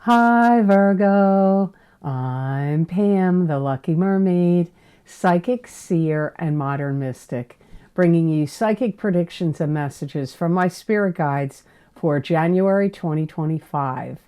Hi Virgo, I'm Pam, the Lucky Mermaid, psychic, seer, and modern mystic, bringing you psychic predictions and messages from my spirit guides for January 2025.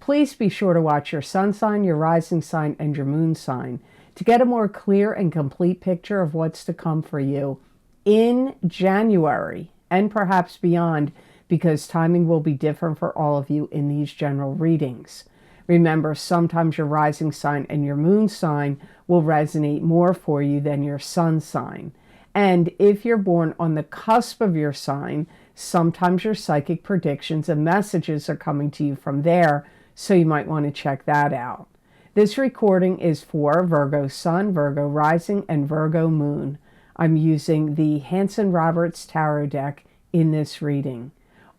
Please be sure to watch your sun sign, your rising sign, and your moon sign to get a more clear and complete picture of what's to come for you in January and perhaps beyond, because timing will be different for all of you in these general readings. Remember, sometimes your rising sign and your moon sign will resonate more for you than your sun sign. And if you're born on the cusp of your sign, sometimes your psychic predictions and messages are coming to you from there, so you might want to check that out. This recording is for Virgo Sun, Virgo Rising, and Virgo Moon. I'm using the Hanson-Roberts Tarot deck in this reading.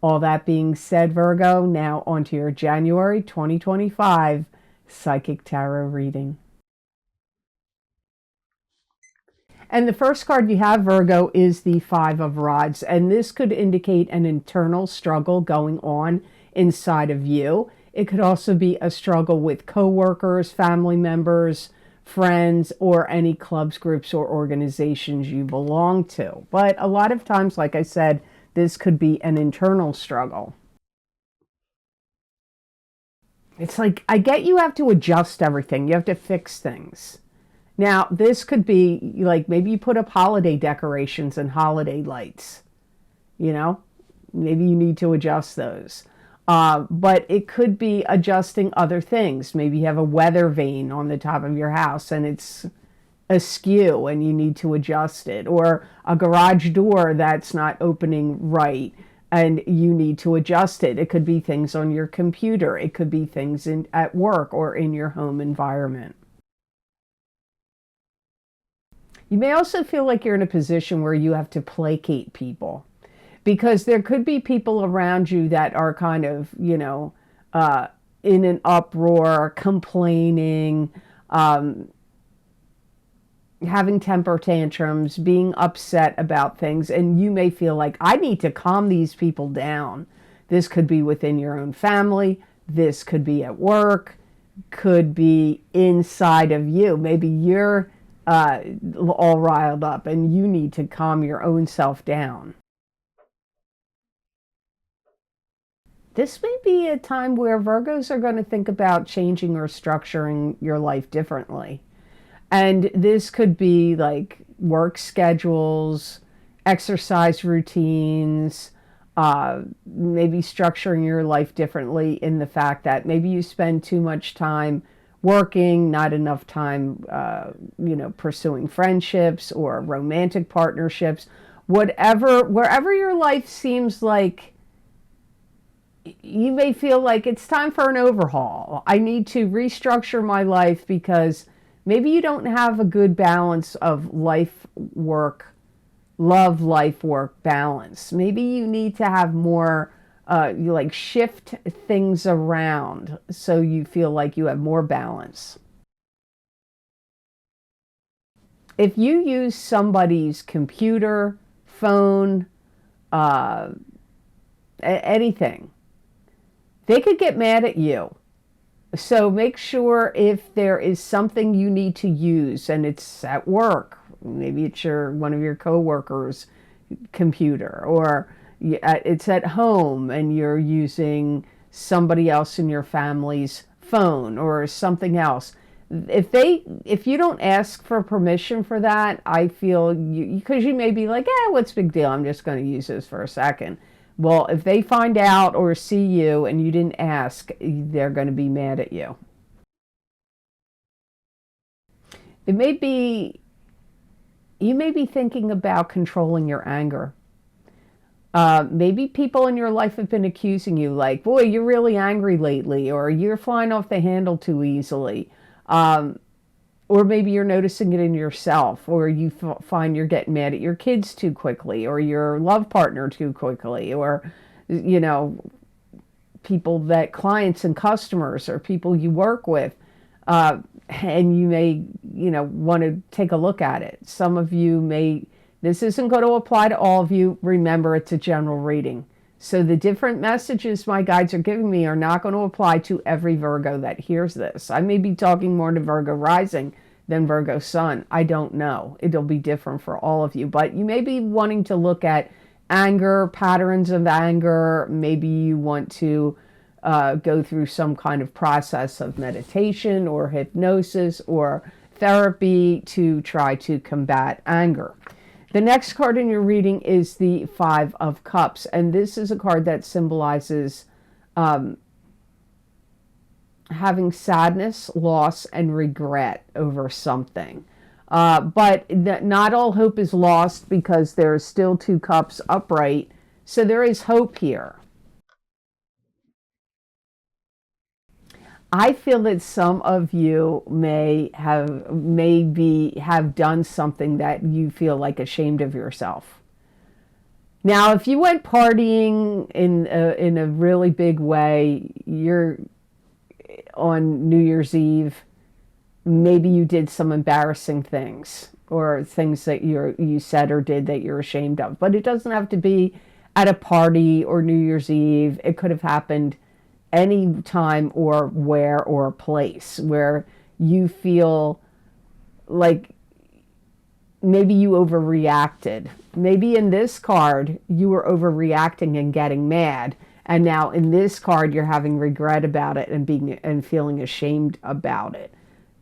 All that being said, Virgo, now onto your January 2025 Psychic Tarot reading. And the first card you have, Virgo, is the Five of Rods. And this could indicate an internal struggle going on inside of you. It could also be a struggle with coworkers, family members, friends, or any clubs, groups, or organizations you belong to. But a lot of times, like I said, this could be an internal struggle. It's like, I get you have to adjust everything. You have to fix things. Now, this could be like maybe you put up holiday decorations and holiday lights. You know, maybe you need to adjust those. But it could be adjusting other things. Maybe you have a weather vane on the top of your house and it's askew and you need to adjust it, or a garage door that's not opening right and you need to adjust it. It could be things on your computer. It could be things at work or in your home environment. You may also feel like you're in a position where you have to placate people, because there could be people around you that are kind of, in an uproar, complaining, having temper tantrums, being upset about things, and you may feel like, I need to calm these people down. This could be within your own family. This could be at work, could be inside of you. Maybe you're all riled up and you need to calm your own self down. This may be a time where Virgos are going to think about changing or structuring your life differently. And this could be like work schedules, exercise routines, maybe structuring your life differently in the fact that maybe you spend too much time working, not enough time, pursuing friendships or romantic partnerships, wherever your life seems like you may feel like it's time for an overhaul. I need to restructure my life because maybe you don't have a good balance of life, work, love, life, work balance. Maybe you need to have more, shift things around so you feel like you have more balance. If you use somebody's computer, phone, anything, they could get mad at you. So make sure if there is something you need to use and it's at work, maybe it's one of your coworkers' computer, or it's at home and you're using somebody else in your family's phone or something else. If you don't ask for permission for that, I feel because you may be like, what's the big deal? I'm just going to use this for a second. Well, if they find out or see you and you didn't ask, they're going to be mad at you. You may be thinking about controlling your anger. Maybe people in your life have been accusing you like, boy, you're really angry lately, or you're flying off the handle too easily. Or maybe you're noticing it in yourself, or you find you're getting mad at your kids too quickly, or your love partner too quickly, or, clients and customers or people you work with. And you may, want to take a look at it. Some of you may, this isn't going to apply to all of you. Remember, it's a general reading. So the different messages my guides are giving me are not going to apply to every Virgo that hears this. I may be talking more to Virgo rising than Virgo sun. I don't know. It'll be different for all of you. But you may be wanting to look at anger, patterns of anger. Maybe you want to go through some kind of process of meditation or hypnosis or therapy to try to combat anger. The next card in your reading is the Five of Cups, and this is a card that symbolizes having sadness, loss, and regret over something. But not all hope is lost, because there are still two cups upright, so there is hope here. I feel that some of you may have done something that you feel like ashamed of yourself. Now, if you went partying in a really big way, you're on New Year's Eve, maybe you did some embarrassing things or things that you said or did that you're ashamed of. But it doesn't have to be at a party or New Year's Eve. It could have happened any time or where or place where you feel like maybe you overreacted. Maybe in this card you were overreacting and getting mad, and now in this card you're having regret about it and feeling ashamed about it.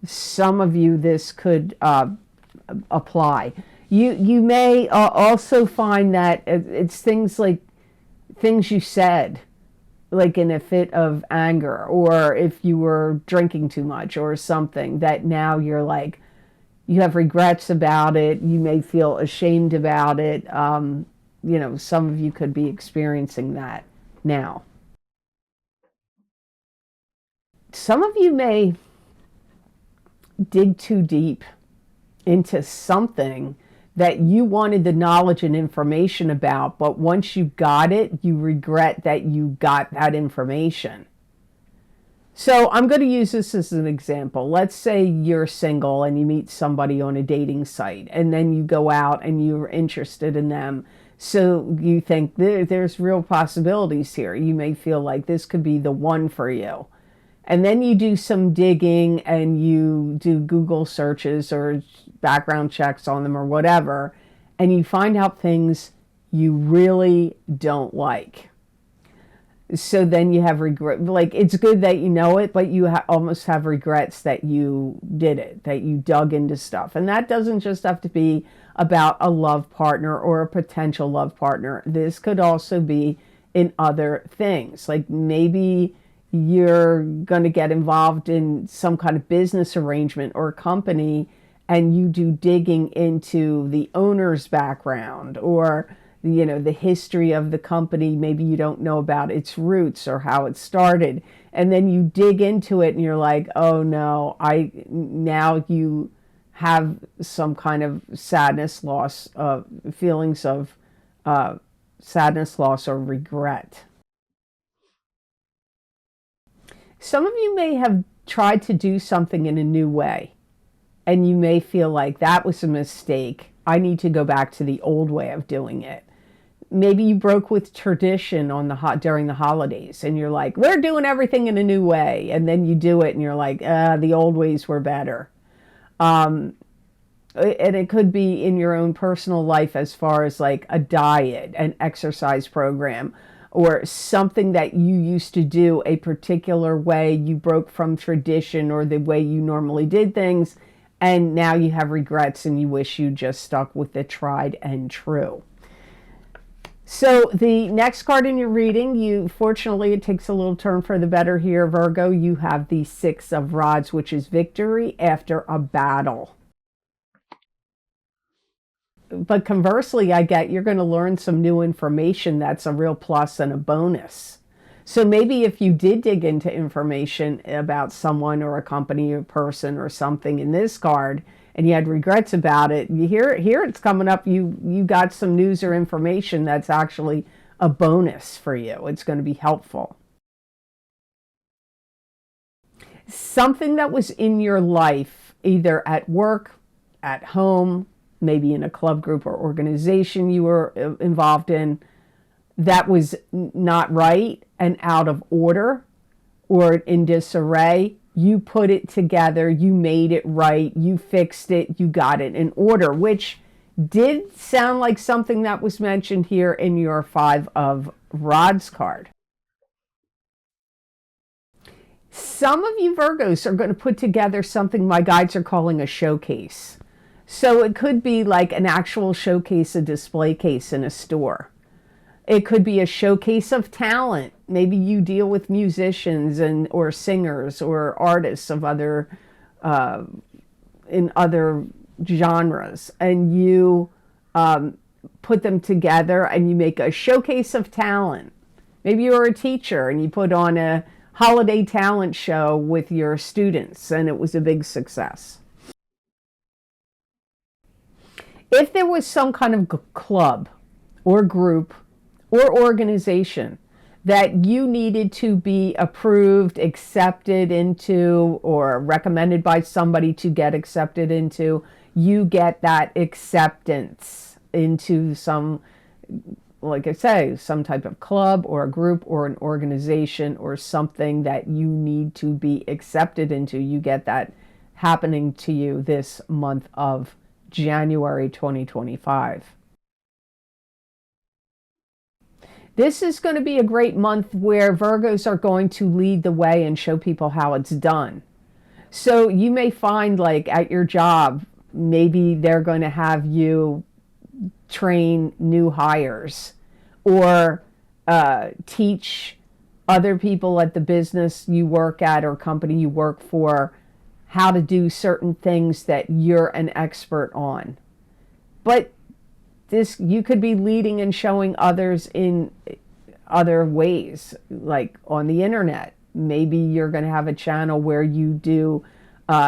Some of you, this could apply. You may also find that it's things like things you said, like in a fit of anger, or if you were drinking too much or something, that now you're like, you have regrets about it. You may feel ashamed about it. You know, some of you could be experiencing that now. Some of you may dig too deep into something that you wanted the knowledge and information about, but once you got it, you regret that you got that information. So I'm going to use this as an example. Let's say you're single and you meet somebody on a dating site, and then you go out and you're interested in them. So you think there's real possibilities here. You may feel like this could be the one for you. And then you do some digging and you do Google searches or background checks on them or whatever, and you find out things you really don't like. So then you have regret. Like, it's good that you know it, but you almost have regrets that you did it, that you dug into stuff. And that doesn't just have to be about a love partner or a potential love partner. This could also be in other things. Like maybe you're going to get involved in some kind of business arrangement or company, and you do digging into the owner's background or, you know, the history of the company. Maybe you don't know about its roots or how it started. And then you dig into it and you're like, oh no, now you have some kind of sadness, loss, feelings of sadness, loss, or regret. Some of you may have tried to do something in a new way, and you may feel like that was a mistake. I need to go back to the old way of doing it. Maybe you broke with tradition during the holidays, and you're like, we're doing everything in a new way. And then you do it and you're like, the old ways were better. And it could be in your own personal life, as far as like a diet, an exercise program, or something that you used to do a particular way. You broke from tradition or the way you normally did things, and now you have regrets and you wish you just stuck with the tried and true. So the next card in your reading, fortunately, it takes a little turn for the better here, Virgo. You have the Six of Rods, which is victory after a battle. But conversely, I get you're going to learn some new information that's a real plus and a bonus. So maybe if you did dig into information about someone or a company or person or something in this card, and you had regrets about it, here it's coming up, you got some news or information that's actually a bonus for you. It's going to be helpful. Something that was in your life, either at work, at home, maybe in a club, group, or organization you were involved in, that was not right and out of order or in disarray, you put it together, you made it right, you fixed it, you got it in order, which did sound like something that was mentioned here in your Five of Rods card. Some of you Virgos are going to put together something my guides are calling a showcase. So it could be like an actual showcase, a display case in a store. It could be a showcase of talent. Maybe you deal with musicians or singers or artists of in other genres, and you put them together and you make a showcase of talent. Maybe you're a teacher and you put on a holiday talent show with your students and it was a big success. If there was some kind of club or group or organization that you needed to be approved, accepted into, or recommended by somebody to get accepted into, you get that acceptance into some, like I say, some type of club or a group or an organization or something that you need to be accepted into. You get that happening to you this month of January 2025. This is going to be a great month where Virgos are going to lead the way and show people how it's done. So you may find, like at your job, maybe they're going to have you train new hires or teach other people at the business you work at or company you work for how to do certain things that you're an expert on. But you could be leading and showing others in other ways, like on the internet. Maybe you're going to have a channel where you do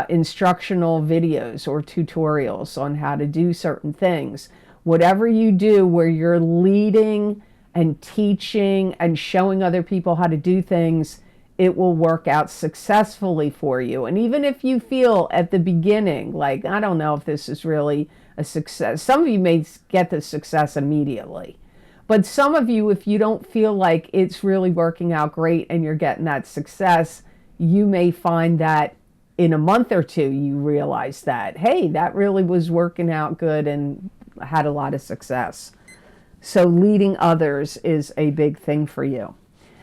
instructional videos or tutorials on how to do certain things. Whatever you do where you're leading and teaching and showing other people how to do things, it will work out successfully for you. And even if you feel at the beginning, like, I don't know if this is really a success. Some of you may get the success immediately. But some of you, if you don't feel like it's really working out great and you're getting that success, you may find that in a month or two, you realize that, hey, that really was working out good and had a lot of success. So leading others is a big thing for you.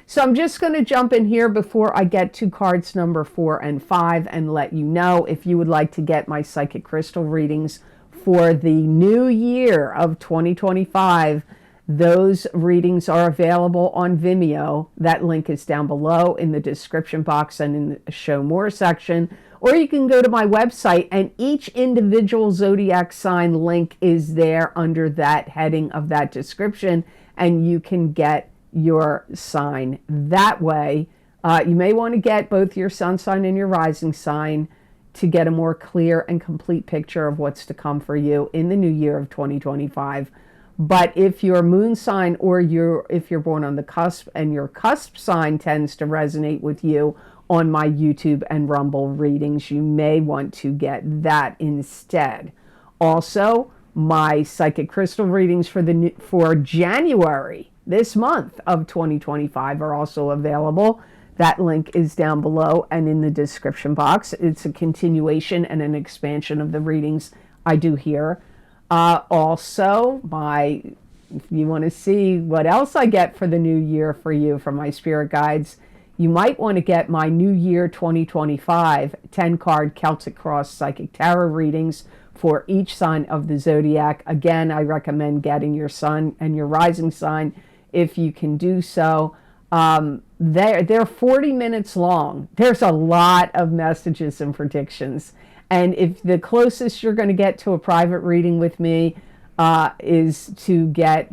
So I'm just going to jump in here before I get to cards number 4 and 5 and let you know if you would like to get my psychic crystal readings for the new year of 2025. Those readings are available on Vimeo. That link is down below in the description box and in the show more section. Or you can go to my website and each individual zodiac sign link is there under that heading of that description, and you can get your sign that way. You may want to get both your sun sign and your rising sign to get a more clear and complete picture of what's to come for you in the new year of 2025. But if your moon sign or if you're born on the cusp and your cusp sign tends to resonate with you on my YouTube and Rumble readings, you may want to get that instead. Also, my psychic crystal readings for January, this month of 2025, are also available. That link is down below and in the description box. It's a continuation and an expansion of the readings I do here. Also, if you want to see what else I get for the new year for you from my spirit guides, you might want to get my New Year 2025 10-card Celtic Cross Psychic Tarot readings for each sign of the zodiac. Again, I recommend getting your sun and your rising sign if you can do so. They're 40 minutes long. There's a lot of messages and predictions. And if the closest you're going to get to a private reading with me is to get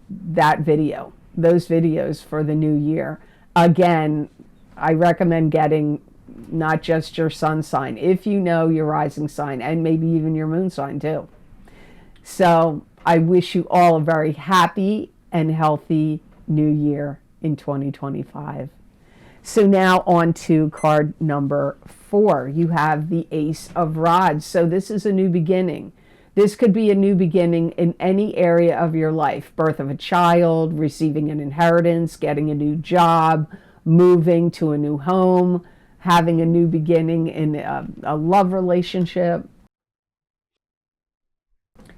that video, those videos for the new year. Again, I recommend getting not just your sun sign, if you know your rising sign, and maybe even your moon sign too. So I wish you all a very happy and healthy new year in 2025. So now on to card number 4. You have the Ace of Rods. So this is a new beginning. This could be a new beginning in any area of your life: birth of a child, receiving an inheritance, getting a new job, moving to a new home, having a new beginning in a love relationship.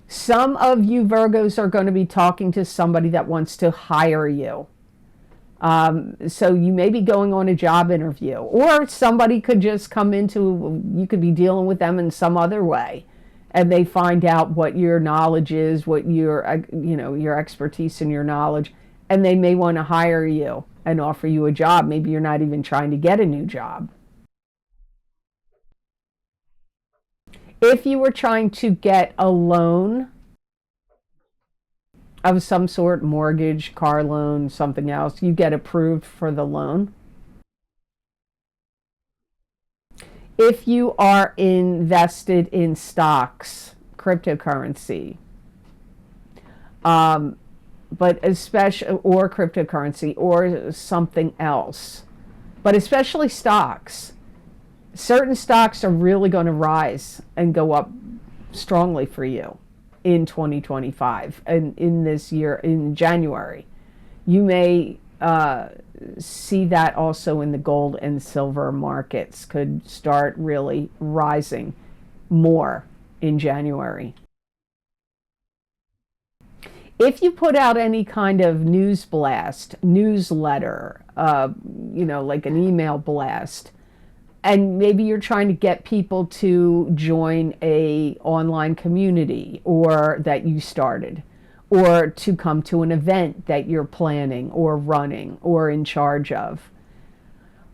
Some of you Virgos are going to be talking to somebody that wants to hire you. So you may be going on a job interview, or somebody could just come into, you could be dealing with them in some other way, and they find out what your knowledge is, what your, your expertise and your knowledge, and they may want to hire you and offer you a job. Maybe you're not even trying to get a new job. If you were trying to get a loan of some sort, mortgage, car loan, something else, you get approved for the loan. If you are invested in stocks, cryptocurrency, but especially, or cryptocurrency or something else, but especially stocks, certain stocks are really going to rise and go up strongly for you in 2025, and in this year, in January. You may see that also in the gold and silver markets could start really rising more in January. If you put out any kind of news blast, newsletter, like an email blast, and maybe you're trying to get people to join a online community or that you started, or to come to an event that you're planning or running or in charge of,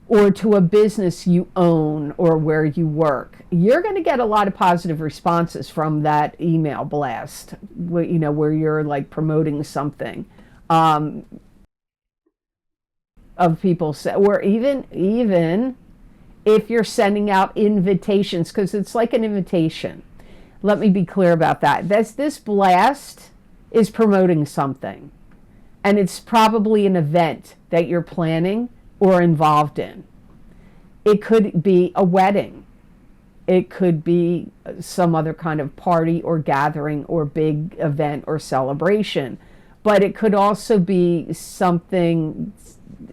or to a business you own or where you work, you're going to get a lot of positive responses from that email blast, where you're like promoting something, of people say, or even if you're sending out invitations, because it's like an invitation. Let me be clear about that. This blast is promoting something, and it's probably an event that you're planning or involved in. It could be a wedding. It could be some other kind of party or gathering or big event or celebration. But it could also be something,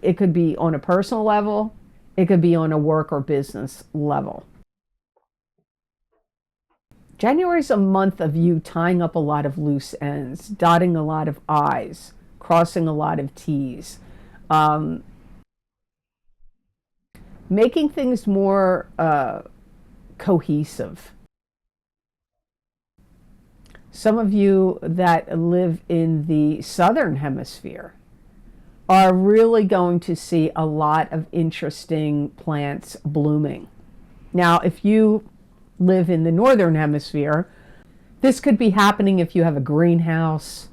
it could be on a personal level. It could be on a work or business level. January is a month of you tying up a lot of loose ends, dotting a lot of I's, crossing a lot of T's, making things more cohesive. Some of you that live in the southern hemisphere are really going to see a lot of interesting plants blooming. Now, if you live in the northern hemisphere, this could be happening if you have a greenhouse,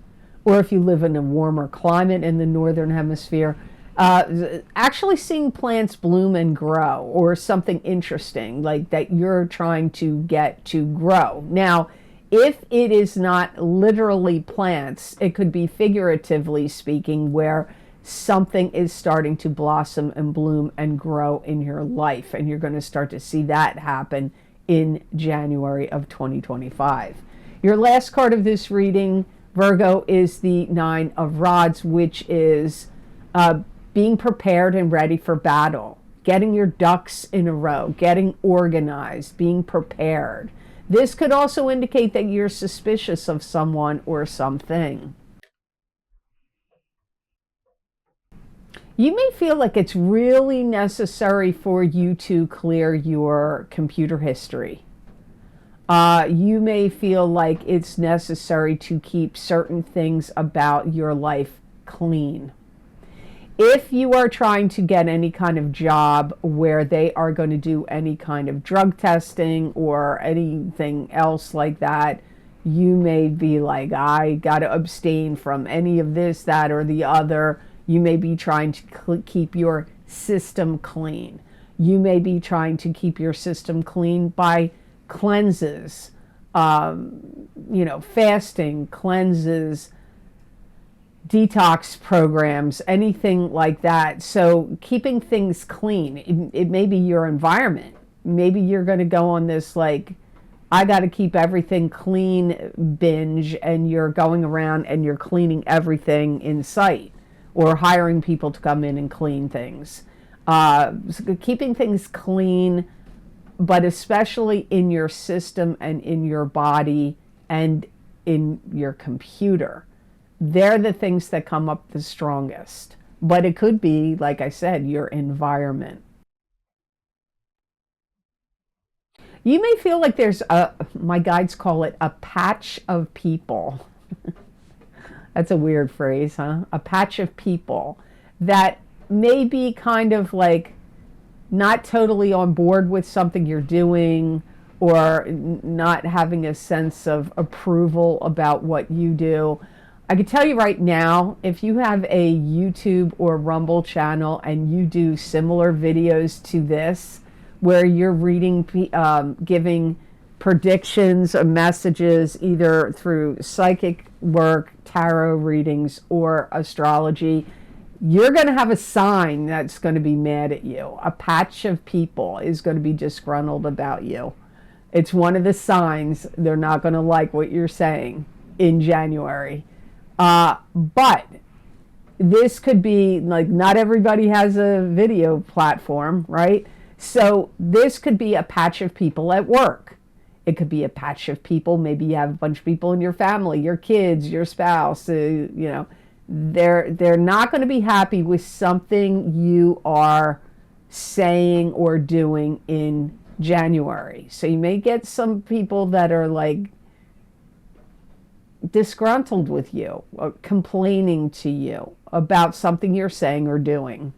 or if you live in a warmer climate in the northern hemisphere. Actually seeing plants bloom and grow, or something interesting like that you're trying to get to grow. Now, if it is not literally plants, it could be figuratively speaking, where something is starting to blossom and bloom and grow in your life, and you're going to start to see that happen in January of 2025. Your last card of this reading, Virgo, is the Nine of Rods, which is being prepared and ready for battle, getting your ducks in a row, getting organized, being prepared. This could also indicate that you're suspicious of someone or something. You may feel like it's really necessary for you to clear your computer history. You may feel like it's necessary to keep certain things about your life clean. If you are trying to get any kind of job where they are going to do any kind of drug testing or anything else like that, you may be like, I got to abstain from any of this, that, or the other. You may be trying to keep your system clean. You may be trying to keep your system clean by cleanses, fasting, cleanses, detox programs, anything like that. So keeping things clean. It may be your environment. Maybe you're going to go on this I got to keep everything clean binge, and you're going around and you're cleaning everything in sight, or hiring people to come in and clean things. Keeping things clean, but especially in your system and in your body and in your computer. They're the things that come up the strongest. But it could be, like I said, your environment. You may feel like there's my guides call it a patch of people. That's a weird phrase, huh? A patch of people that may be kind of like not totally on board with something you're doing, or not having a sense of approval about what you do. I can tell you right now, if you have a YouTube or Rumble channel and you do similar videos to this, where you're reading, giving predictions or messages either through psychic work, tarot readings, or astrology, you're going to have a sign that's going to be mad at you. A patch of people is going to be disgruntled about you. It's one of the signs they're not going to like what you're saying in January. But this could be like, not everybody has a video platform, right? So this could be a patch of people at work. It could be a patch of people. Maybe you have a bunch of people in your family, your kids, your spouse. They're not going to be happy with something you are saying or doing in January. So you may get some people that are like disgruntled with you or complaining to you about something you're saying or doing.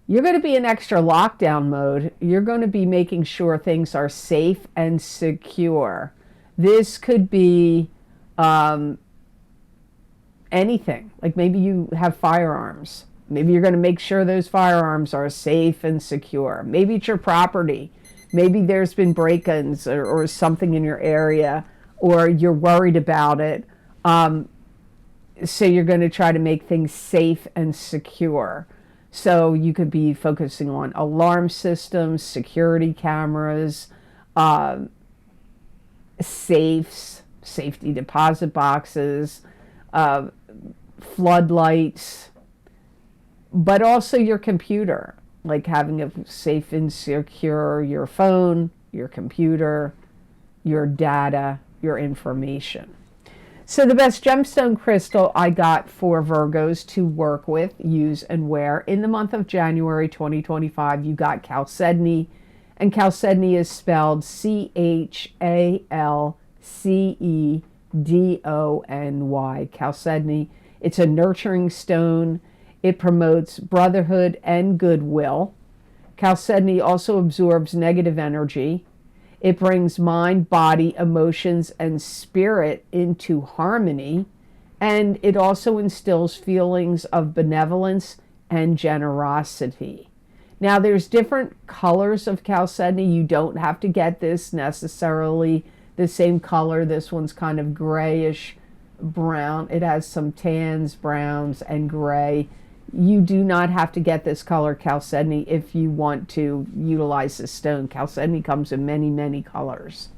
You're going to be in extra lockdown mode. You're going to be making sure things are safe and secure. This could be anything. Like maybe you have firearms. Maybe you're going to make sure those firearms are safe and secure. Maybe it's your property. Maybe there's been break-ins or something in your area, or you're worried about it. So you're going to try to make things safe and secure. So you could be focusing on alarm systems, security cameras, safes, safety deposit boxes, floodlights, but also your computer, like having a safe and secure your phone, your computer, your data, your information. So the best gemstone crystal I got for Virgos to work with, use, and wear in the month of January 2025, you got chalcedony. And chalcedony is spelled Chalcedony. Chalcedony. It's a nurturing stone. It promotes brotherhood and goodwill. Chalcedony also absorbs negative energy. It brings mind, body, emotions, and spirit into harmony. And it also instills feelings of benevolence and generosity. Now, there's different colors of chalcedony. You don't have to get this necessarily the same color. This one's kind of grayish brown. It has some tans, browns, and gray. You do not have to get this color chalcedony if you want to utilize this stone. Chalcedony comes in many, many colors.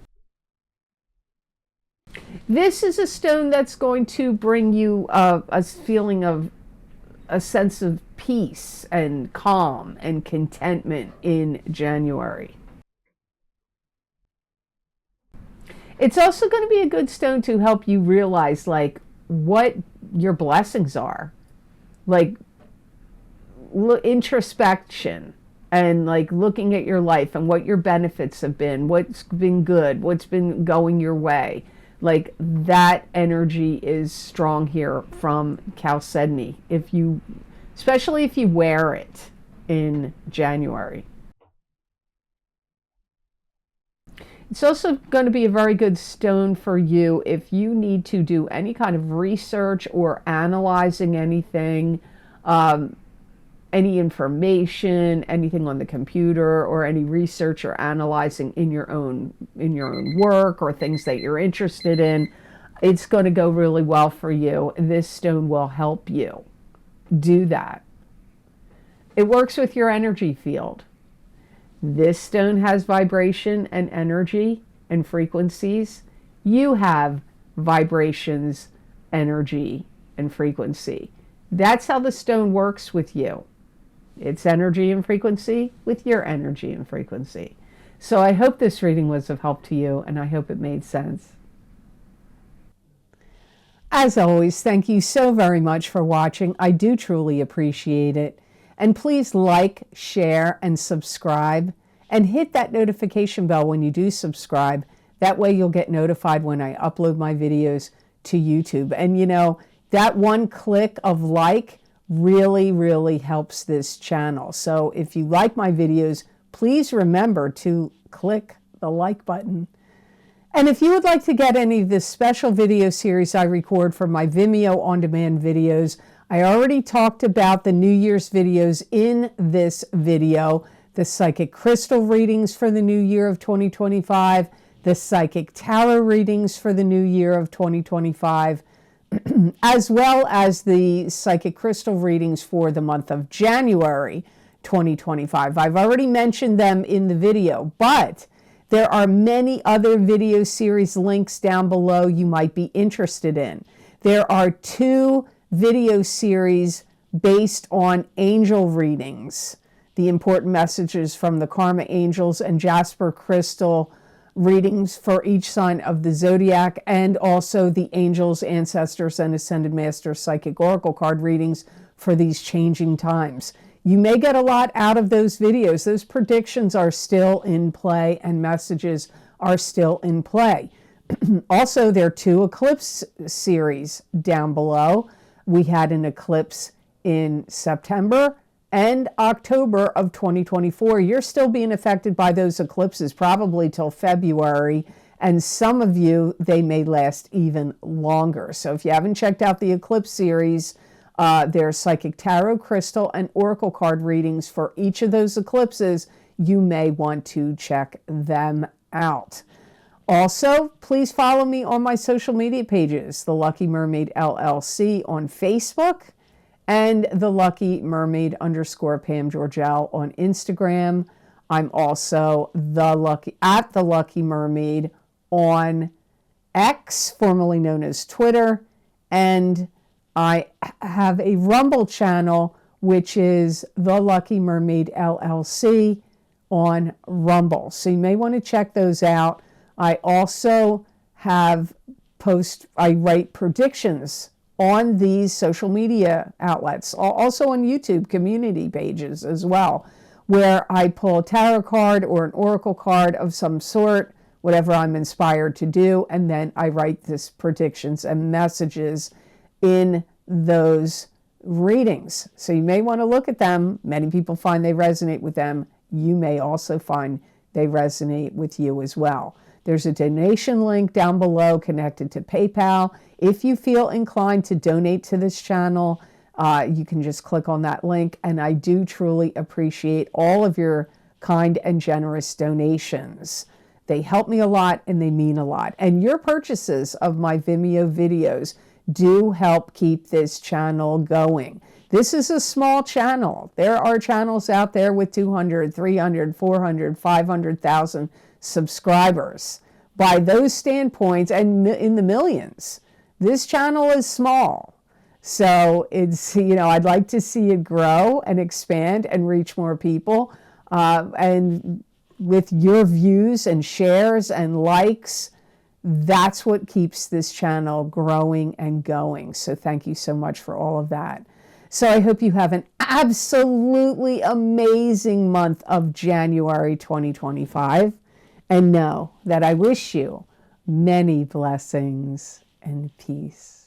This is a stone that's going to bring you a feeling of a sense of peace and calm and contentment in January. It's also going to be a good stone to help you realize like what your blessings are. Like introspection and like looking at your life and what your benefits have been, what's been good, what's been going your way. Like that energy is strong here from chalcedony, especially if you wear it in January. It's also going to be a very good stone for you if you need to do any kind of research or analyzing anything, any information, anything on the computer, or any research or analyzing in your own work or things that you're interested in. It's going to go really well for you. This stone will help you do that. It works with your energy field. This stone has vibration and energy and frequencies. You have vibrations, energy, and frequency. That's how the stone works with you. Its energy and frequency with your energy and frequency. So I hope this reading was of help to you, and I hope it made sense. As always, thank you so very much for watching. I do truly appreciate it. And please like, share, and subscribe. And hit that notification bell when you do subscribe. That way you'll get notified when I upload my videos to YouTube. And you know, that one click of like really, really helps this channel. So if you like my videos, please remember to click the like button. And if you would like to get any of the special video series I record for my Vimeo on-demand videos, I already talked about the New Year's videos in this video, the psychic crystal readings for the new year of 2025, the psychic tarot readings for the new year of 2025, as well as the psychic crystal readings for the month of January 2025. I've already mentioned them in the video, but there are many other video series links down below you might be interested in. There are 2 video series based on angel readings, the important messages from the Karma Angels and Jasper Crystal readings for each sign of the zodiac, and also the angels, ancestors, and ascended masters psychic oracle card readings for these changing times. You may get a lot out of those videos. Those predictions are still in play and messages are still in play. Also, there are 2 eclipse series down below. We had an eclipse in September and October of 2024. You're still being affected by those eclipses probably till February, and some of you, they may last even longer. So if you haven't checked out the eclipse series, there's psychic tarot, crystal, and oracle card readings for each of those eclipses. You may want to check them out. Also, please follow me on my social media pages, the Lucky Mermaid LLC on Facebook and the Lucky Mermaid _ Pam Georgel on Instagram. I'm also at the Lucky Mermaid on X, formerly known as Twitter, and I have a Rumble channel, which is the Lucky Mermaid LLC on Rumble. So you may want to check those out. I also I write predictions on these social media outlets, also on YouTube community pages as well, where I pull a tarot card or an oracle card of some sort, whatever I'm inspired to do, and then I write this predictions and messages in those readings. So you may want to look at them. Many people find they resonate with them. You may also find they resonate with you as well. There's a donation link down below connected to PayPal. If you feel inclined to donate to this channel, you can just click on that link. And I do truly appreciate all of your kind and generous donations. They help me a lot and they mean a lot. And your purchases of my Vimeo videos do help keep this channel going. This is a small channel. There are channels out there with 200, 300, 400, 500,000 subscribers. By those standpoints, and in the millions, this channel is small. So it's, I'd like to see it grow and expand and reach more people. And with your views and shares and likes, that's what keeps this channel growing and going. So thank you so much for all of that. So I hope you have an absolutely amazing month of January 2025. And know that I wish you many blessings and peace.